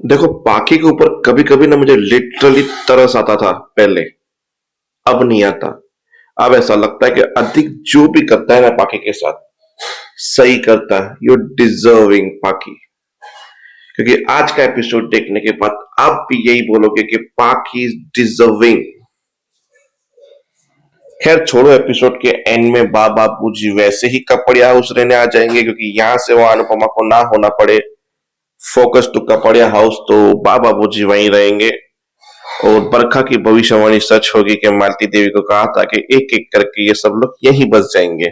देखो, पाकि के ऊपर कभी कभी ना मुझे लिटरली तरस आता था पहले। अब नहीं आता। अब ऐसा लगता है कि अधिक जो भी करता है ना पाकि के साथ सही करता है। यू डिजर्विंग पाकि। क्योंकि आज का एपिसोड देखने के बाद आप भी यही बोलोगे कि पाकि इज डिजर्विंग। खैर छोड़ो, एपिसोड के एंड में बाबू जी वैसे ही कपड़िया हाउस रहने आ जाएंगे, क्योंकि यहां से वो अनुपमा को ना होना पड़े फोकस टू कपड़िया हाउस, तो बाबू जी वहीं रहेंगे। और बरखा की भविष्यवाणी सच होगी कि मालती देवी को कहा था कि एक एक करके ये सब लोग यहीं बस जाएंगे,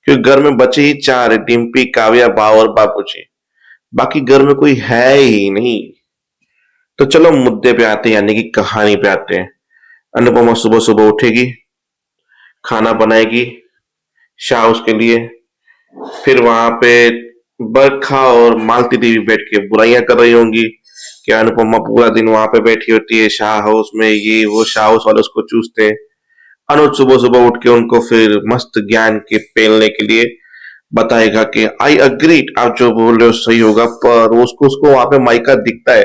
क्योंकि घर में बचे ही चार, डिम्पी, काव्या, बा और बापूजी। बाकी घर में कोई है ही नहीं। तो चलो मुद्दे पे आते हैं, यानी कि कहानी पे आते हैं। अनुपमा सुबह सुबह उठेगी, खाना बनाएगी शाह उसके लिए। फिर वहां पे बरखा और मालती देवी बैठ के बुराइयां कर रही होंगी कि अनुपमा पूरा दिन वहां पे बैठी होती है शाह हाउस में, ये वो, शाह हाउस वाले उसको चूसते हैं। अनुज सुबह सुबह उठ के उनको फिर मस्त ज्ञान के पेलने के लिए बताएगा कि आई अग्रीड, आप जो बोल रहे हो सही होगा, पर उसको उसको वहां पे मायका दिखता है।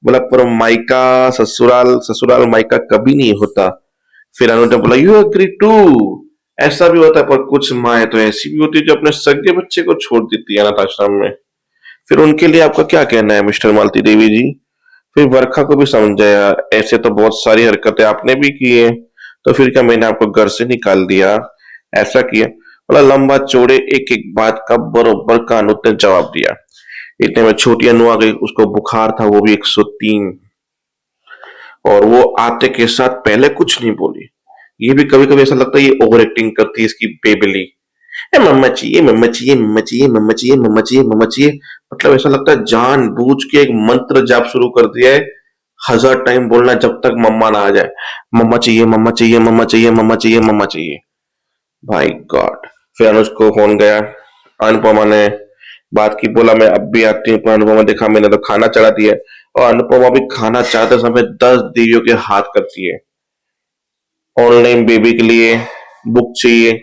बोला पर मायका ससुराल, ससुराल मायका कभी नहीं होता। फिर अनुज ने बोला यू अग्री टू, ऐसा भी होता है, पर कुछ माए तो ऐसी भी होती है जो अपने सगे बच्चे को छोड़ देती है अनाथ आश्रम में। फिर उनके लिए आपका क्या कहना है मिस्टर मालती देवी जी? फिर वर्षा को भी समझाया, ऐसे तो बहुत सारी हरकतें आपने भी की है, तो फिर क्या मैंने आपको घर से निकाल दिया, ऐसा किया? बोला लंबा चौड़े एक एक बात का बरोबर का अनुज ने जवाब दिया। इतने में छोटी अनु आ गई, उसको बुखार था, वो भी 103। और वो आते के साथ पहले कुछ नहीं बोली। ये भी कभी कभी ऐसा लगता है ये ओवर एक्टिंग करती है इसकी बेबली। ए मम्मा चाहिए, मम्मा चाहिए, मम्मा चाहिए, मम्मा चाहिए, मम्मा चाहिए, मम्मा चाहिए। मतलब ऐसा लगता है जान बूझ के एक मंत्र जाप शुरू कर दिया है, 1000 टाइम बोलना जब तक मम्मा ना आ जाए। मम्मा चाहिए, मम्मा चाहिए, मम्मा चाहिए, मम्मा चाहिए, मम्मा चाहिए। भाई गॉड। फिर अनुज को फोन गया, अनुपमा ने बात की, बोला मैं अब भी आती हूँ, पर अनुपमा देखा मैंने तो खाना चढ़ा दिया। और अनुपमा भी खाना चाहते समय 10 देवियों के हाथ करती है। ऑनलाइन बेबी के लिए बुक चाहिए,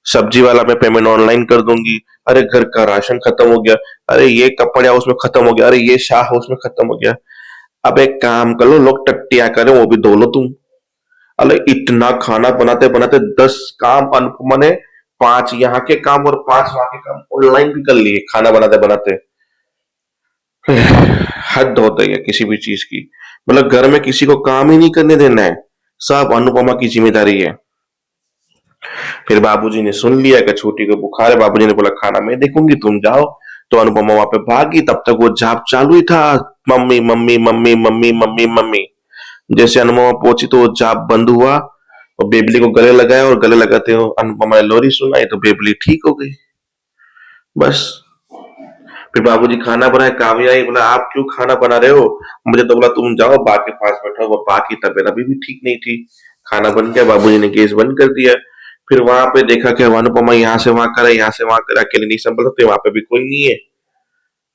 सब्जी वाला मैं पेमेंट ऑनलाइन कर दूंगी, अरे घर का राशन खत्म हो गया, अरे ये कपड़े हाउस में खत्म हो गया, अरे ये शाह हाउस में खत्म हो गया। अब एक काम कर लो, लोग टट्टिया करें वो भी धो लो तुम। अरे इतना खाना बनाते बनाते 10 काम अनुपमा ने, 5 यहाँ के काम और 5 वहां के काम ऑनलाइन भी कर लिए खाना बनाते बनाते। हद होता है किसी भी चीज की। मतलब घर में किसी को काम ही नहीं करने देना है, सब अनुपमा की जिम्मेदारी है। फिर बाबूजी ने सुन लिया कि छोटी को बुखार है, बाबूजी ने बोला खाना मैं देखूंगी, तुम जाओ। तो अनुपमा वहां पे भागी, तब तक वो जाप चालू ही था, mummy mummy mummy mummy mummy mummy. जैसे अनुपमा पहुंची तो वो जाप बंद हुआ, और बेबली को गले लगाया, और गले लगाते हो अनुपमा ने लोरी सुनाई, तो बेबली ठीक हो गई। बस। फिर बाबूजी खाना बनाए, काव्या आई, बोला आप क्यों खाना बना रहे हो? मुझे तो बोला तुम जाओ बा के पास बैठो, वो बा की तबीयत अभी भी ठीक नहीं थी। खाना बन गया, बाबूजी ने गैस बंद कर दिया। फिर वहां पे देखा कि अनुपमा यहाँ से वहां करे, यहाँ से वहां करे, अकेले नहीं संभल सकते, वहां पे भी कोई नहीं है।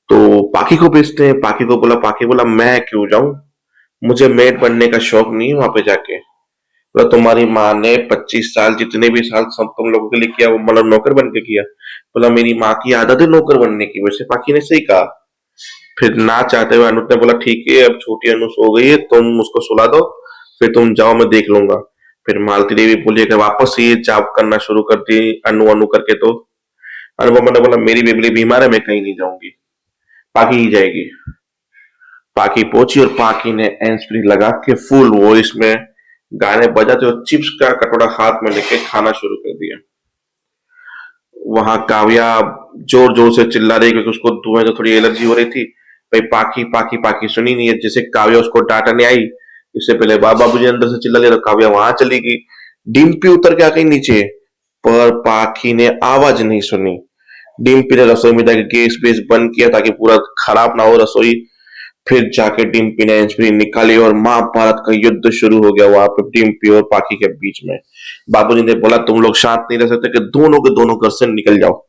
तो पाखी को भेजते हैं। पाखी को बोला, पाखी बोला मैं क्यों जाऊं, मुझे मेड बनने का शौक नहीं है वहां पे जाके। बोला तुम्हारी माँ ने 25 साल, जितने भी साल सब तुम लोगों के लिए किया, वो मतलब नौकर बन के किया। बोला मेरी माँ की आदत है नौकर बनने की, वैसे पाखी ने सही कहा। फिर ना चाहते हुए अनुज ने बोला ठीक है, अब छोटी अनु सो गई है, तुम उसको सुला दो, फिर तुम जाओ मैं देख लूंगा। फिर मालती देवी बोली अगर वापस ये जाप करना शुरू कर दी अनु अनु करके, तो अनुपमा ने बोला मेरी बेबली बीमार है, मैं कहीं नहीं जाऊंगी, पाकि ही जाएगी। पाकि पहुंची और पाकि ने हैंड्स फ्री लगा के फुल वॉइस में गाने बजाते और चिप्स का कटोरा हाथ में लेके खाना शुरू कर दिया। वहां काव्या जोर जोर से चिल्ला रही, क्योंकि उसको धुएं तो थोड़ी एलर्जी हो रही थी। भाई पाखी पाखी पाखी सुनी नहीं है, जैसे काव्या उसको डांटने आई, इससे पहले बाबू जी अंदर से चिल्ला लिया, तो काव्या वहां चली गई। डिम्पी उतर के आ गई नीचे, पर पाखी ने आवाज नहीं सुनी। डिम्पी ने रसोई में जाके गैस बेस बंद किया ताकि पूरा खराब ना हो रसोई। फिर जाके डिम्पी ने एंचुरी निकाली और महाभारत का युद्ध शुरू हो गया वहां पे डिम्पी और पाखी के बीच में। बाबूजी ने बोला तुम लोग शांत नहीं रह सकते कि दोनों के दोनों घर से निकल जाओ।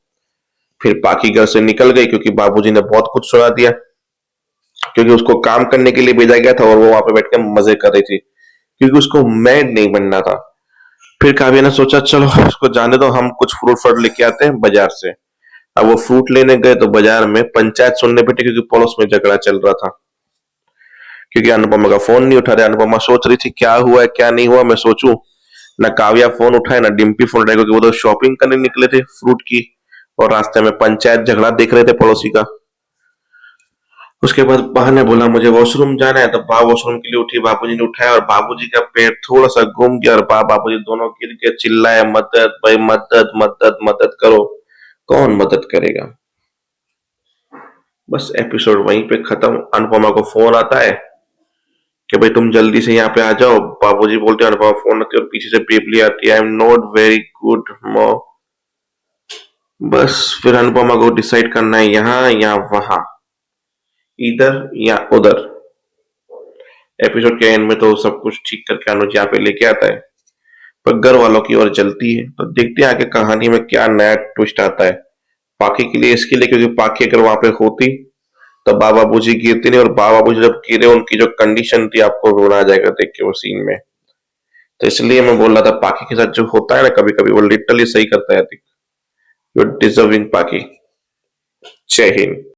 फिर पाखी घर से निकल गई, क्योंकि बाबूजी ने बहुत कुछ सुना दिया, क्योंकि उसको काम करने के लिए भेजा गया था और वो वहां पे बैठ के मजे कर रही थी, क्योंकि उसको मैड नहीं बनना था। फिर काव्या ने सोचा चलो उसको जाने दो, हम कुछ फ्रूट फ्रूट लेके आते हैं बाजार से। अब वो फ्रूट लेने गए तो बाजार में पंचायत सुनने बैठे, क्योंकि पड़ोस में झगड़ा चल रहा था। क्योंकि अनुपमा का फोन नहीं उठा रहे। अनुपमा सोच रही थी क्या हुआ है क्या नहीं हुआ, मैं सोचूं। ना काव्या फोन उठाए ना डिम्पी फोन उठाए, क्योंकि वो तो शॉपिंग करने निकले थे फ्रूट की, और रास्ते में पंचायत झगड़ा देख रहे थे पड़ोसी का। उसके बाद बहन ने बोला मुझे वॉशरूम जाना है, तो बा वॉशरूम के लिए उठी, बाबूजी ने उठाया और बाबूजी का पैर थोड़ा सा घूम गया और बाबूजी दोनों गिर के चिल्लाए, मदद भाई मदद मदद मदद करो। कौन मदद करेगा। बस एपिसोड वहीं पे खत्म। अनुपमा को फोन आता है कि भाई तुम जल्दी से यहाँ पे आ जाओ। बाबूजी बोलते हैं, अनुपमा फोन आती है और पीछे से पेपली आती है, I am not very good mom. बस फिर अनुपमा को डिसाइड करना है यहाँ या वहां, इधर या उधर। एपिसोड के एंड में तो सब कुछ ठीक करके अनुज यहाँ पे लेके आता है, पर घर वालों की ओर चलती है। तो देखते हैं आगे कहानी में क्या नया ट्विस्ट आता है पाखी के लिए, इसके लिए, क्योंकि पाखी अगर वहां पे होती तो बाबा बूजी गिरती नहीं, और बाबा बूजी जब गिरे उनकी जो कंडीशन थी आपको रोना आ जाएगा देख के वो सीन में। तो इसलिए मैं बोल रहा था पाखी के साथ जो होता है ना कभी कभी, वो लिटरली सही करता है। यू डिजर्विंग पाखी। जय हिंद।